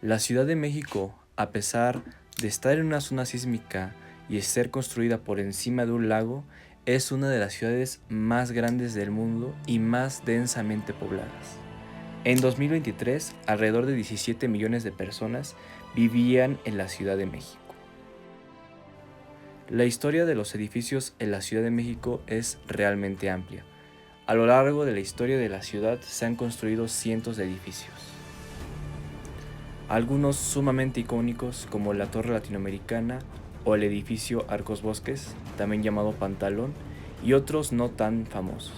La Ciudad de México, a pesar de estar en una zona sísmica y ser construida por encima de un lago, es una de las ciudades más grandes del mundo y más densamente pobladas. En 2023, alrededor de 17 millones de personas vivían en la Ciudad de México. La historia de los edificios en la Ciudad de México es realmente amplia. A lo largo de la historia de la ciudad se han construido cientos de edificios. Algunos sumamente icónicos como la Torre Latinoamericana o el edificio Arcos Bosques, también llamado Pantalón, y otros no tan famosos.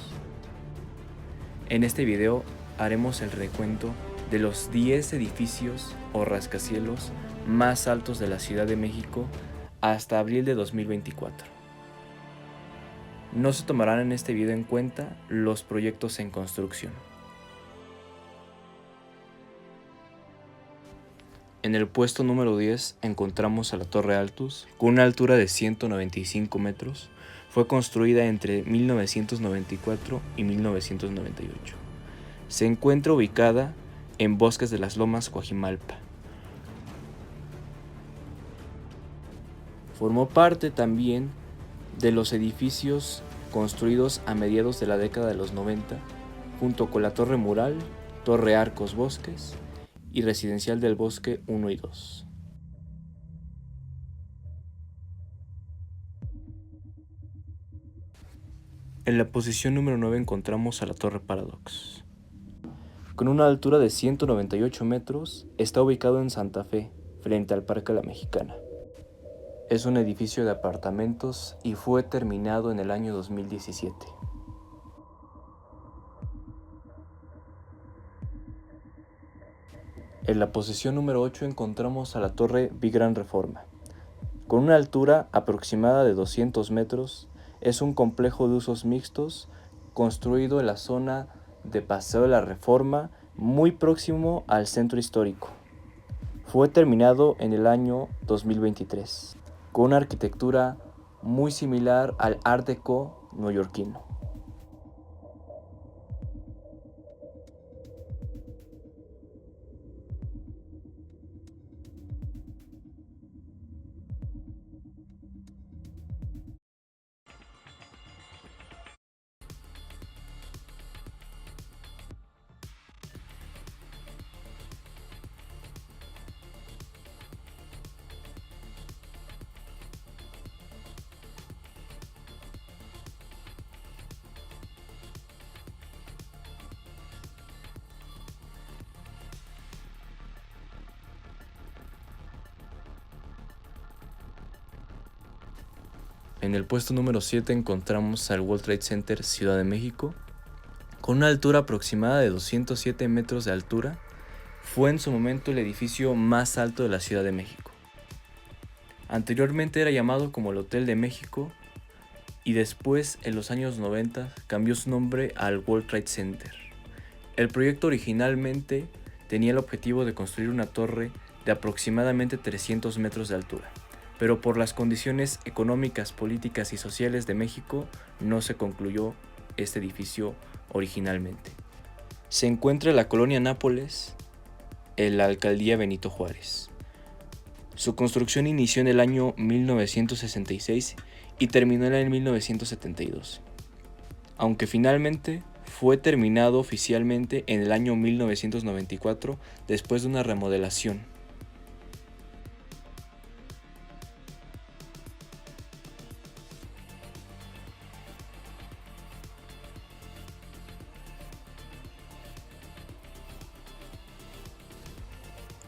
En este video haremos el recuento de los 10 edificios o rascacielos más altos de la Ciudad de México hasta abril de 2024. No se tomarán en este video en cuenta los proyectos en construcción. En el puesto número 10 encontramos a la Torre Altus, con una altura de 195 metros. Fue construida entre 1994 y 1998. Se encuentra ubicada en Bosques de las Lomas, Coajimalpa. Formó parte también de los edificios construidos a mediados de la década de los 90, junto con la Torre Mural, Torre Arcos Bosques y Residencial del Bosque 1 y 2. En la posición número 9 encontramos a la Torre Paradox. Con una altura de 198 metros, está ubicado en Santa Fe, frente al Parque La Mexicana. Es un edificio de apartamentos y fue terminado en el año 2017. En la posición número 8 encontramos a la Torre Gran Reforma. Con una altura aproximada de 200 metros, es un complejo de usos mixtos construido en la zona de Paseo de la Reforma, muy próximo al centro histórico. Fue terminado en el año 2023, con una arquitectura muy similar al Art Deco neoyorquino. En el puesto número 7 encontramos al World Trade Center Ciudad de México. Con una altura aproximada de 207 metros de altura, fue en su momento el edificio más alto de la Ciudad de México. Anteriormente era llamado como el Hotel de México y después, en los años 90, cambió su nombre al World Trade Center. El proyecto originalmente tenía el objetivo de construir una torre de aproximadamente 300 metros de altura, pero por las condiciones económicas, políticas y sociales de México no se concluyó este edificio originalmente. Se encuentra en la colonia Nápoles, en la alcaldía Benito Juárez. Su construcción inició en el año 1966 y terminó en el 1972, aunque finalmente fue terminado oficialmente en el año 1994 después de una remodelación.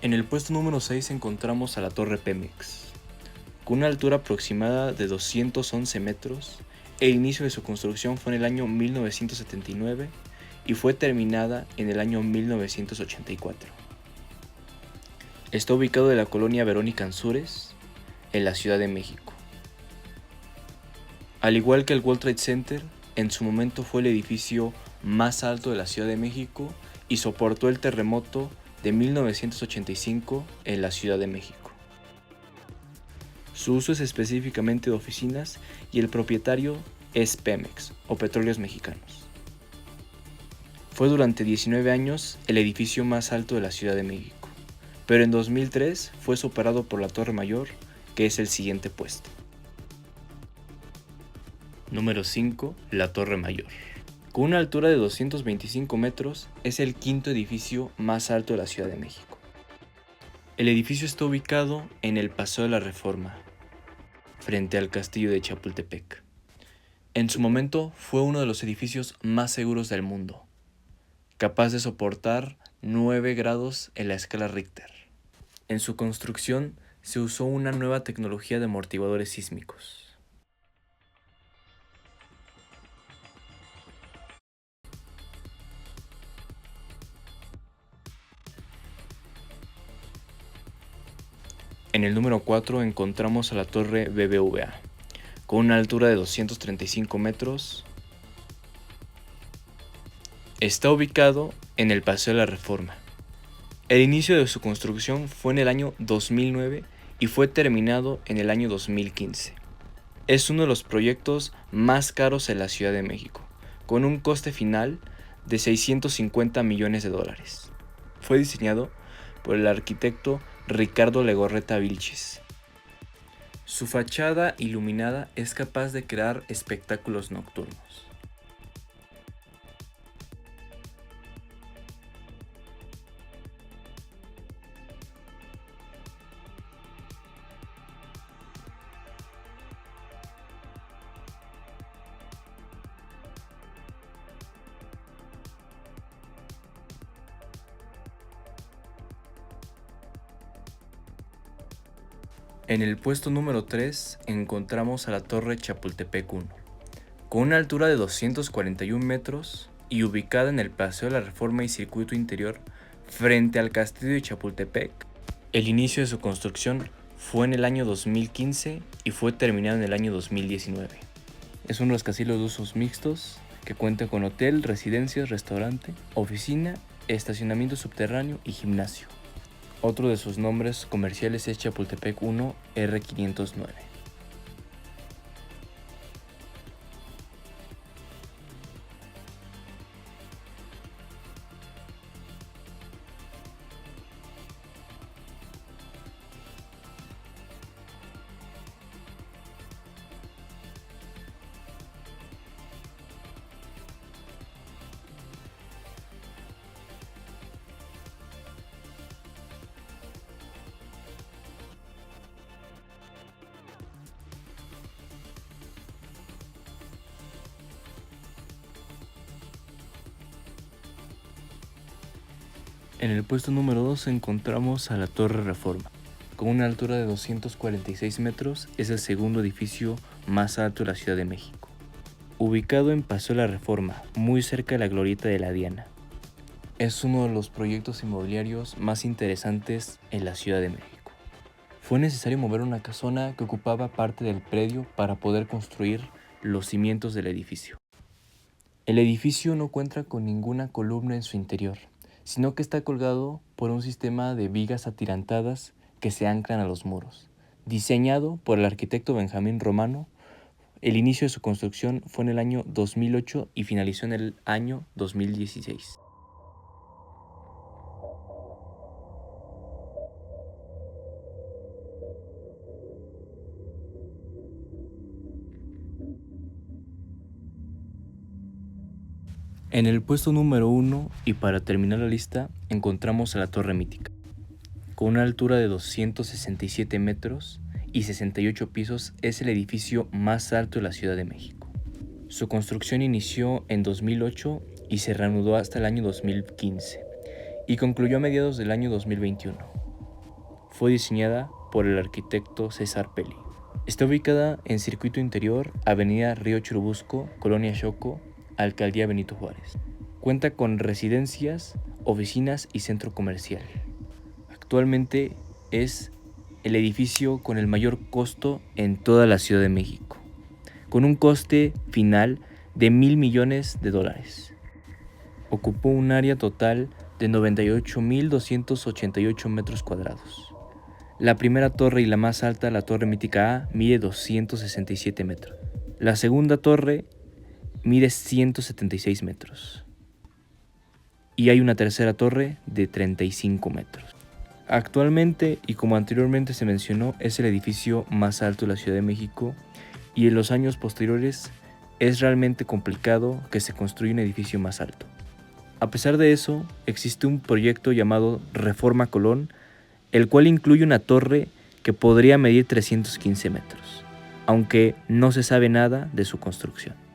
En el puesto número 6 encontramos a la Torre Pemex. Con una altura aproximada de 211 metros, el inicio de su construcción fue en el año 1979 y fue terminada en el año 1984. Está ubicado en la colonia Verónica Ansúrez, en la Ciudad de México. Al igual que el World Trade Center, en su momento fue el edificio más alto de la Ciudad de México y soportó el terremoto de 1985 en la Ciudad de México. Su uso es específicamente de oficinas y el propietario es Pemex o Petróleos Mexicanos. Fue durante 19 años el edificio más alto de la Ciudad de México. pero en 2003 fue superado por la Torre Mayor, que es el siguiente puesto. Número 5. La Torre Mayor. Con una altura de 225 metros, es el quinto edificio más alto de la Ciudad de México. El edificio está ubicado en el Paseo de la Reforma, frente al Castillo de Chapultepec. En su momento fue uno de los edificios más seguros del mundo, capaz de soportar 9 grados en la escala Richter. En su construcción se usó una nueva tecnología de amortiguadores sísmicos. En el número 4 encontramos a la Torre BBVA, con una altura de 235 metros. Está ubicado en el Paseo de la Reforma. El inicio de su construcción fue en el año 2009 y fue terminado en el año 2015. Es uno de los proyectos más caros en la Ciudad de México, con un coste final de 650 millones de dólares. Fue diseñado por el arquitecto Ricardo Legorreta Vilches. Su fachada iluminada es capaz de crear espectáculos nocturnos. En el puesto número 3 encontramos a la Torre Chapultepec 1, con una altura de 241 metros y ubicada en el Paseo de la Reforma y Circuito Interior frente al Castillo de Chapultepec. El inicio de su construcción fue en el año 2015 y fue terminado en el año 2019. Es uno de los castillos de usos mixtos que cuenta con hotel, residencias, restaurante, oficina, estacionamiento subterráneo y gimnasio. Otro de sus nombres comerciales es Chapultepec 1 R509. En el puesto número 2 encontramos a la Torre Reforma. Con una altura de 246 metros, es el segundo edificio más alto de la Ciudad de México. Ubicado en Paseo de la Reforma, muy cerca de la Glorieta de la Diana. Es uno de los proyectos inmobiliarios más interesantes en la Ciudad de México. Fue necesario mover una casona que ocupaba parte del predio para poder construir los cimientos del edificio. El edificio no cuenta con ninguna columna en su interior, sino que está colgado por un sistema de vigas atirantadas que se anclan a los muros. Diseñado por el arquitecto Benjamín Romano, el inicio de su construcción fue en el año 2008 y finalizó en el año 2016. En el puesto número 1, y para terminar la lista, encontramos a la Torre Mítica. Con una altura de 267 metros y 68 pisos, es el edificio más alto de la Ciudad de México. Su construcción inició en 2008 y se reanudó hasta el año 2015 y concluyó a mediados del año 2021. Fue diseñada por el arquitecto César Pelli. Está ubicada en Circuito Interior, Avenida Río Churubusco, Colonia Xoco, Alcaldía Benito Juárez. Cuenta con residencias, oficinas y centro comercial. Actualmente es el edificio con el mayor costo en toda la Ciudad de México, con un coste final de $1,000 millones. Ocupó un área total de 98.288 metros cuadrados. La primera torre y la más alta, la Torre Mítica A, mide 267 metros. La segunda torre mide 176 metros. Y hay una tercera torre de 35 metros. Actualmente, y como anteriormente se mencionó, es el edificio más alto de la Ciudad de México, y en los años posteriores es realmente complicado que se construya un edificio más alto. A pesar de eso, existe un proyecto llamado Reforma Colón, el cual incluye una torre que podría medir 315 metros, aunque no se sabe nada de su construcción.